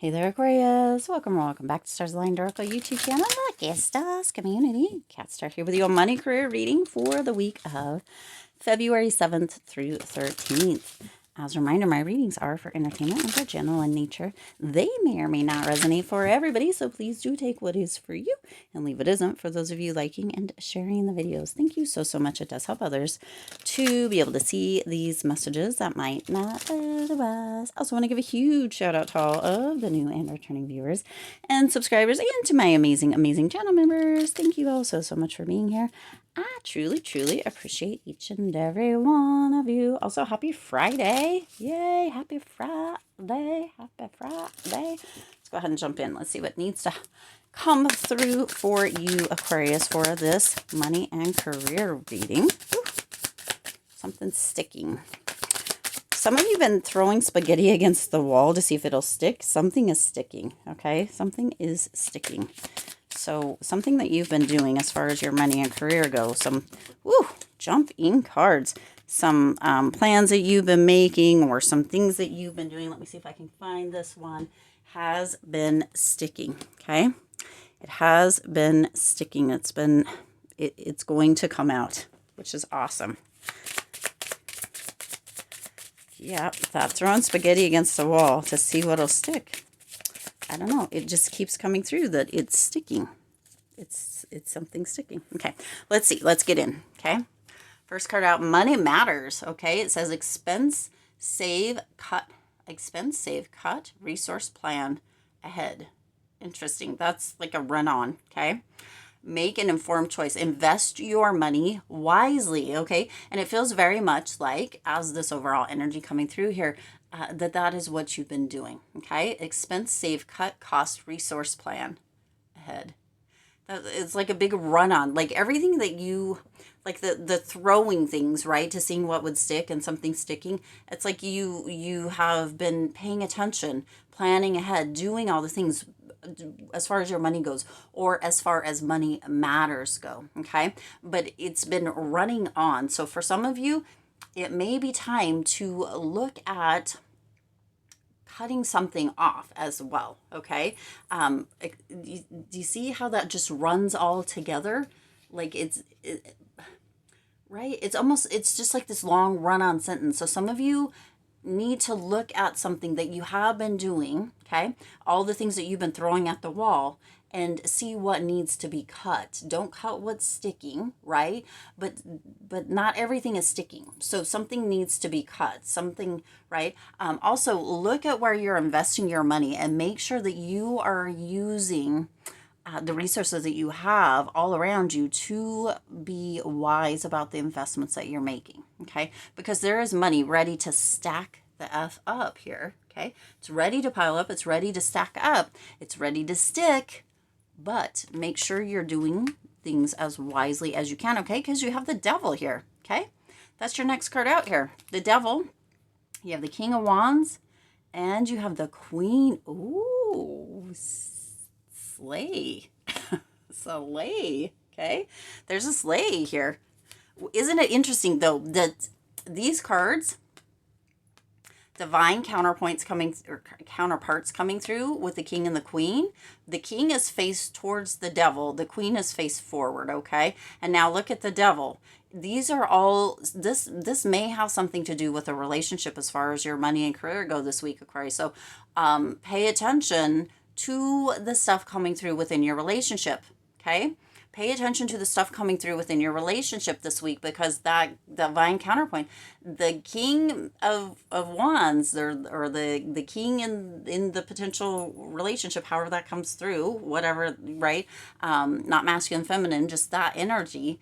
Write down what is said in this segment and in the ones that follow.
Hey there, Aquarius. Welcome or welcome back to Stars Aligned Oracle YouTube channel, Lucky Stars Community. Cat Star here with your money career reading for the week of February 7th through 13th. As a reminder, my readings are for entertainment and for general in nature. They may or may not resonate for everybody, so please do take what is for you and leave what isn't for those of you liking and sharing the videos. Thank you so much. It does help others to be able to see these messages that might not otherwise. I also want to give a huge shout out to all of the new and returning viewers and subscribers and to my amazing channel members. Thank you all so much for being here. I truly appreciate each and every one of you. Also, happy Friday. Yay, happy Friday. Happy Friday. Let's go ahead and jump in. Let's see what needs to come through for you, Aquarius, for this money and career reading. Ooh, something's sticking. Some of you have been throwing spaghetti against the wall to see if it'll stick. Something is sticking, okay? Something is sticking. So something that you've been doing as far as your money and career go, some jumping cards, some plans that you've been making or some things that you've been doing. Let me see if I can find this one. Has been sticking, okay? It has been sticking. It's going to come out, which is awesome. Yeah, that throwing spaghetti against the wall to see what'll stick. I don't know. It just keeps coming through that it's sticking. It's something sticking. Okay, let's see. Let's get in. Okay, first card out. Money matters. Okay, it says expense, save, cut. Expense, save, cut. Resource plan ahead. Interesting. That's like a run-on. Okay. Make an informed choice. Invest your money wisely, okay? And it feels very much like, as this overall energy coming through here, that is what you've been doing, okay? Expense, save, cut, cost, resource plan ahead. It's like a big run-on. Like everything that you, like the throwing things, right, to seeing what would stick and something sticking. It's like you have been paying attention, planning ahead, doing all the things as far as your money goes, or as far as money matters go, okay? But it's been running on. So for some of you, it may be time to look at cutting something off as well, okay? Do you see how that just runs all together? Like right? It's just like this long run-on sentence. So some of you need to look at something that you have been doing, okay? All the things that you've been throwing at the wall and see what needs to be cut. Don't cut what's sticking, right? But not everything is sticking. So something needs to be cut, something, right? Also, look at where you're investing your money and make sure that you are using the resources that you have all around you to be wise about the investments that you're making, okay? Because there is money ready to stack the F up here, okay? It's ready to pile up. It's ready to stack up. It's ready to stick, but make sure you're doing things as wisely as you can, okay? Because you have the devil here, okay? That's your next card out here. The devil. You have the King of Wands, and you have the Queen. Ooh, sleigh. Sleigh, okay? There's a sleigh here. Isn't it interesting, though, that these cards, divine counterparts coming through with the King and the Queen. The King is faced towards the devil. The Queen is faced forward, okay? And now look at the devil. These are all, this may have something to do with a relationship as far as your money and career go this week, Aquarius. So pay attention to the stuff coming through within your relationship, okay? Pay attention to the stuff coming through within your relationship this week, because that divine counterpoint, the King of Wands, or the King in the potential relationship, however that comes through, whatever, right? Not masculine, feminine, just that energy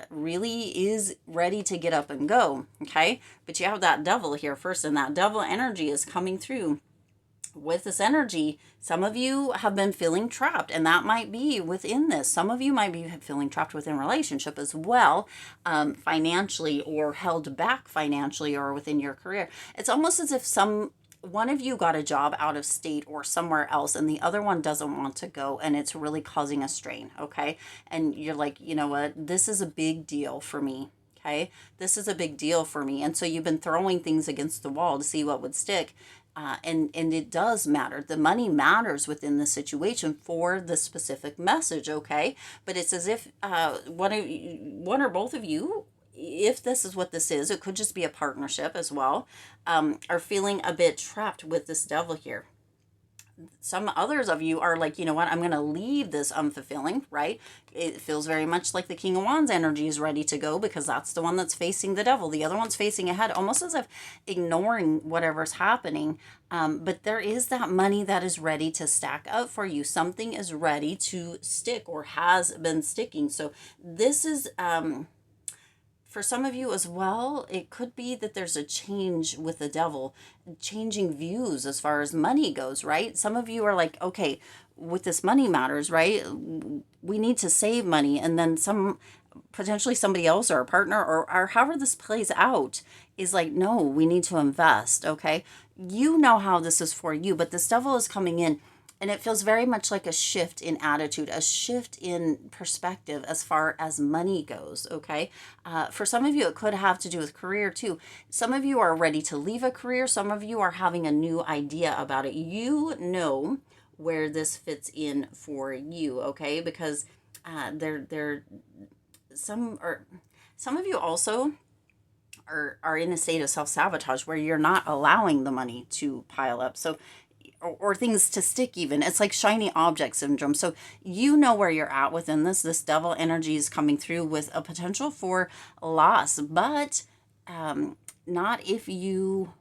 really is ready to get up and go, okay? But you have that devil here first, and that devil energy is coming through. With this energy, some of you have been feeling trapped, and that might be within this. Some of you might be feeling trapped within relationship as well, financially, or held back financially, or within your career. It's almost as if one of you got a job out of state or somewhere else, and the other one doesn't want to go, and it's really causing a strain, okay? And you're like, you know what? This is a big deal for me. Okay, this is a big deal for me. And so you've been throwing things against the wall to see what would stick. And it does matter. The money matters within the situation for the specific message, okay? But it's as if one or both of you, if this is what this is, it could just be a partnership as well, are feeling a bit trapped with this devil here. Some others of you are like, you know what, I'm going to leave this unfulfilling, right? It feels very much like the King of Wands energy is ready to go, because that's the one that's facing the devil. The other one's facing ahead, almost as if ignoring whatever's happening. But there is that money that is ready to stack up for you. Something is ready to stick or has been sticking. So this is... for some of you as well, it could be that there's a change with the devil, changing views as far as money goes, right? Some of you are like, okay, with this money matters, right? We need to save money. And then potentially somebody else or a partner or however this plays out is like, no, we need to invest, okay? You know how this is for you, but this devil is coming in. And it feels very much like a shift in attitude, a shift in perspective as far as money goes, okay? For some of you, it could have to do with career too. Some of you are ready to leave a career. Some of you are having a new idea about it. You know where this fits in for you, okay? Because some of you also are in a state of self-sabotage where you're not allowing the money to pile up. So or things to stick even. It's like shiny object syndrome. So you know where you're at within this. This devil energy is coming through with a potential for loss, but not if you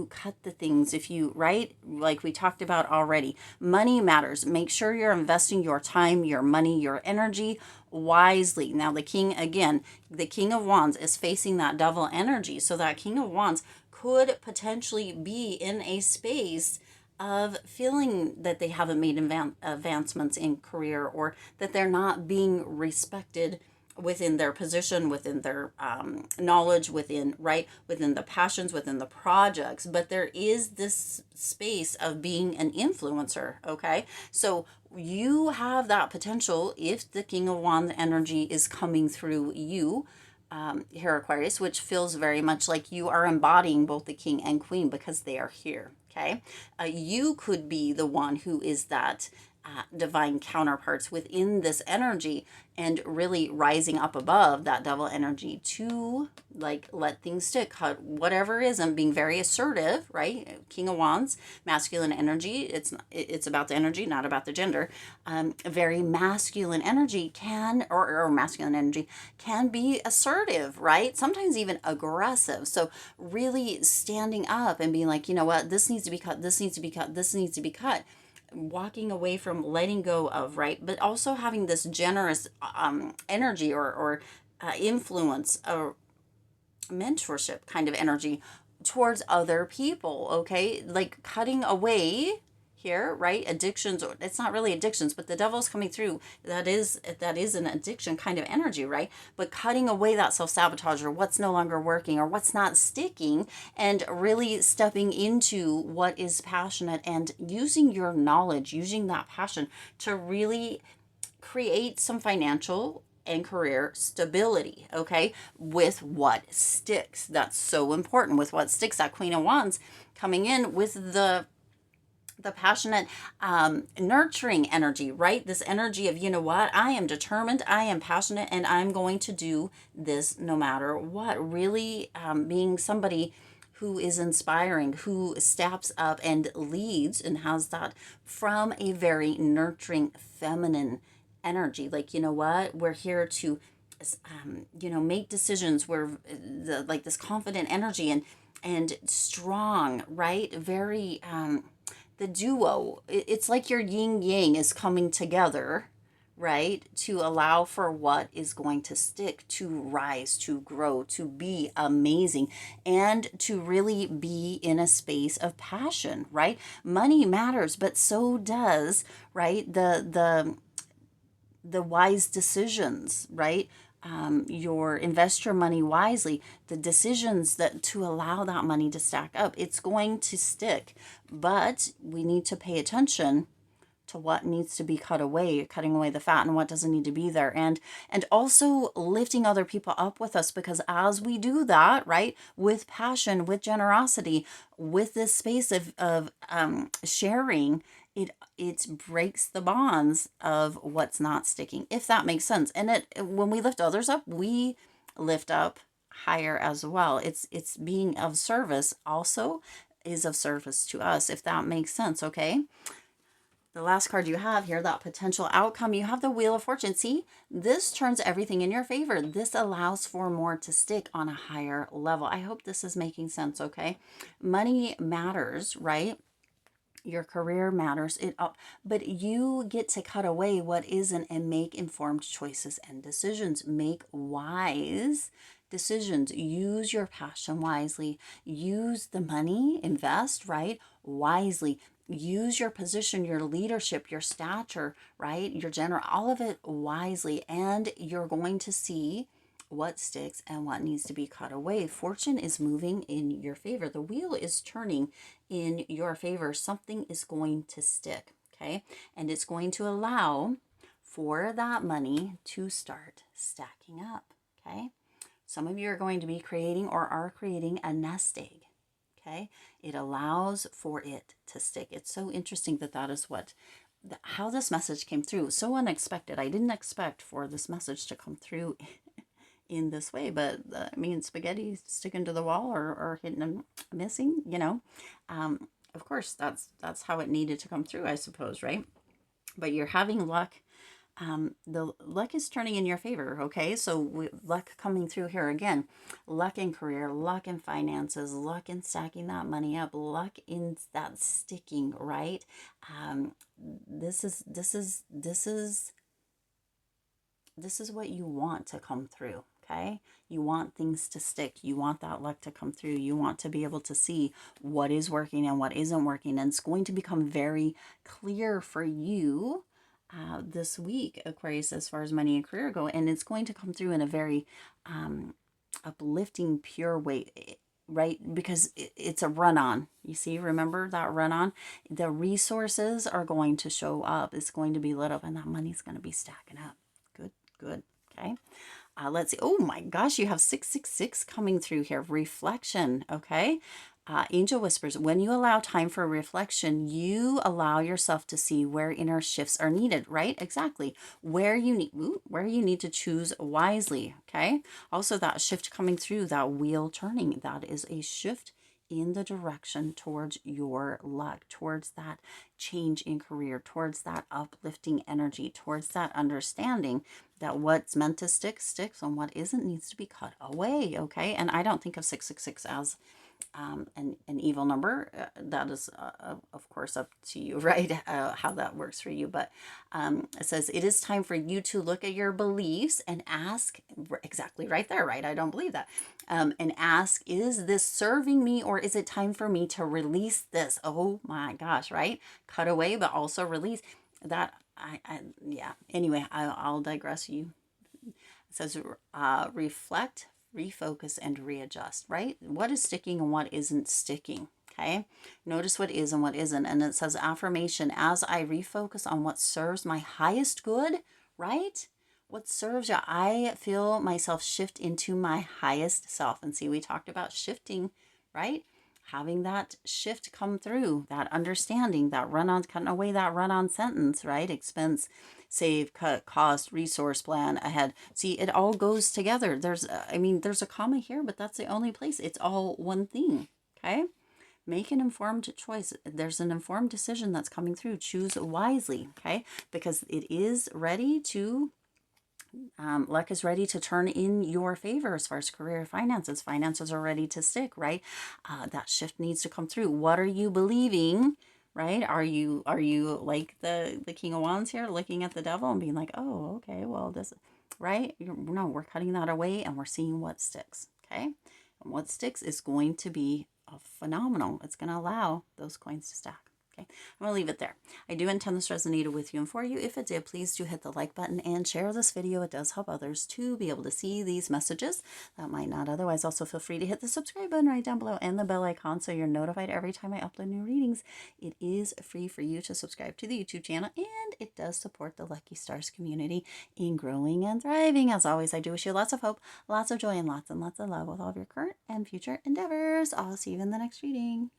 cut the things, if you, right? Like we talked about already, money matters. Make sure you're investing your time, your money, your energy wisely. Now the king, again, the King of Wands is facing that devil energy. So that King of Wands could potentially be in a space of feeling that they haven't made advancements in career, or that they're not being respected within their position, within their knowledge, within the passions, within the projects. But there is this space of being an influencer, okay? So you have that potential if the King of Wands energy is coming through you, here, Aquarius, which feels very much like you are embodying both the king and queen because they are here, okay? You could be the one who is that divine counterparts within this energy and really rising up above that devil energy to like let things stick, cut whatever is, and being very assertive, right? King of Wands, masculine energy. It's about the energy, not about the gender. Very masculine energy can, or masculine energy can be assertive, right? Sometimes even aggressive. So really standing up and being like, you know what, this needs to be cut, this needs to be cut, this needs to be cut. Walking away from, letting go of, right? But also having this generous energy or influence or mentorship kind of energy towards other people, okay? Like cutting away here, right? Addictions, or it's not really addictions, but the devil's coming through. That is an addiction kind of energy, right? But cutting away that self-sabotage, or what's no longer working, or what's not sticking, and really stepping into what is passionate and using your knowledge, using that passion to really create some financial and career stability, okay? With what sticks. That's so important. With what sticks, that Queen of Wands coming in with the passionate, nurturing energy, right? This energy of, you know what, I am determined, I am passionate, and I'm going to do this no matter what. Really being somebody who is inspiring, who steps up and leads and has that from a very nurturing feminine energy. Like, you know what, we're here to make decisions. We're like this confident energy and strong, right? Very the duo, it's like your yin yang is coming together, right? To allow for what is going to stick, to rise, to grow, to be amazing, and to really be in a space of passion, right? Money matters, but so does, right? The wise decisions, right? Your invest your money wisely, the decisions that to allow that money to stack up, it's going to stick, but we need to pay attention to what needs to be cut away, cutting away the fat and what doesn't need to be there. And also lifting other people up with us, because as we do that, right, with passion, with generosity, with this space of sharing, it breaks the bonds of what's not sticking, if that makes sense. And when we lift others up, we lift up higher as well. It's being of service also is of service to us, if that makes sense. Okay, the last card you have here, that potential outcome, you have the Wheel of Fortune. See, this turns everything in your favor. This allows for more to stick on a higher level. I hope this is making sense. Okay, money matters, right? Your career matters, but you get to cut away what isn't and make informed choices and decisions. Make wise decisions. Use your passion wisely. Use the money, invest, right, wisely. Use your position, your leadership, your stature, right, your general, all of it wisely, and you're going to see what sticks and what needs to be cut away. Fortune is moving in your favor. The wheel is turning in your favor. Something is going to stick, okay? And it's going to allow for that money to start stacking up, okay? Some of you are going to be creating or are creating a nest egg, okay? It allows for it to stick. It's so interesting that is how this message came through. So unexpected. I didn't expect for this message to come through in this way, but I mean, spaghetti sticking to the wall or hitting and missing, of course that's how it needed to come through, I suppose, right? But you're having luck. The luck is turning in your favor. Okay, so luck coming through here again. Luck in career, luck in finances, luck in stacking that money up, luck in that sticking, right? This is what you want to come through. Okay, you want things to stick. You want that luck to come through. You want to be able to see what is working and what isn't working, and it's going to become very clear for you this week, Aquarius, as far as money and career go, and it's going to come through in a very uplifting, pure way, right? Because it's a run-on. You see, remember that run-on? The resources are going to show up. It's going to be lit up, and that money's going to be stacking up. Good. Okay. Let's see. Oh my gosh, you have 666 coming through here. Reflection. Okay. Angel whispers, when you allow time for reflection, you allow yourself to see where inner shifts are needed, right? Exactly. Where you need to choose wisely. Okay. Also, that shift coming through, that wheel turning, that is a shift in the direction towards your luck, towards that change in career, towards that uplifting energy, towards that understanding that what's meant to stick sticks, and what isn't needs to be cut away. Okay. And I don't think of 666 as an evil number. That is, of course, up to you, right? How that works for you. But it says, it is time for you to look at your beliefs and ask, exactly right there, right? I don't believe that. And ask, is this serving me, or is it time for me to release this? Oh my gosh, right? Cut away, but also release that. Yeah. Anyway, I'll digress. It says, reflect, refocus, and readjust, right? What is sticking and what isn't sticking? Okay. Notice what is and what isn't. And it says, affirmation, as I refocus on what serves my highest good, right? What serves you, I feel myself shift into my highest self. And see, we talked about shifting, right? Having that shift come through, that understanding, that run-on, cutting away that run-on sentence, right? Expense, save, cut, cost, resource plan, ahead. See, it all goes together. There's a comma here, but that's the only place. It's all one thing, okay? Make an informed choice. There's an informed decision that's coming through. Choose wisely, okay? Because it is ready to luck is ready to turn in your favor as far as career finances. Finances are ready to stick, right? That shift needs to come through. What are you believing, right? Are you like the King of Wands here, looking at the devil and being like, oh, okay, well, this, right? No, we're cutting that away and we're seeing what sticks, okay? And what sticks is going to be phenomenal. It's going to allow those coins to stack, Okay, I'm going to leave it there. I do intend this resonated with you and for you. If it did, please do hit the like button and share this video. It does help others to be able to see these messages that might not otherwise. Also, feel free to hit the subscribe button right down below and the bell icon so you're notified every time I upload new readings. It is free for you to subscribe to the YouTube channel, and it does support the Lucky Stars community in growing and thriving. As always, I do wish you lots of hope, lots of joy, and lots of love with all of your current and future endeavors. I'll see you in the next reading.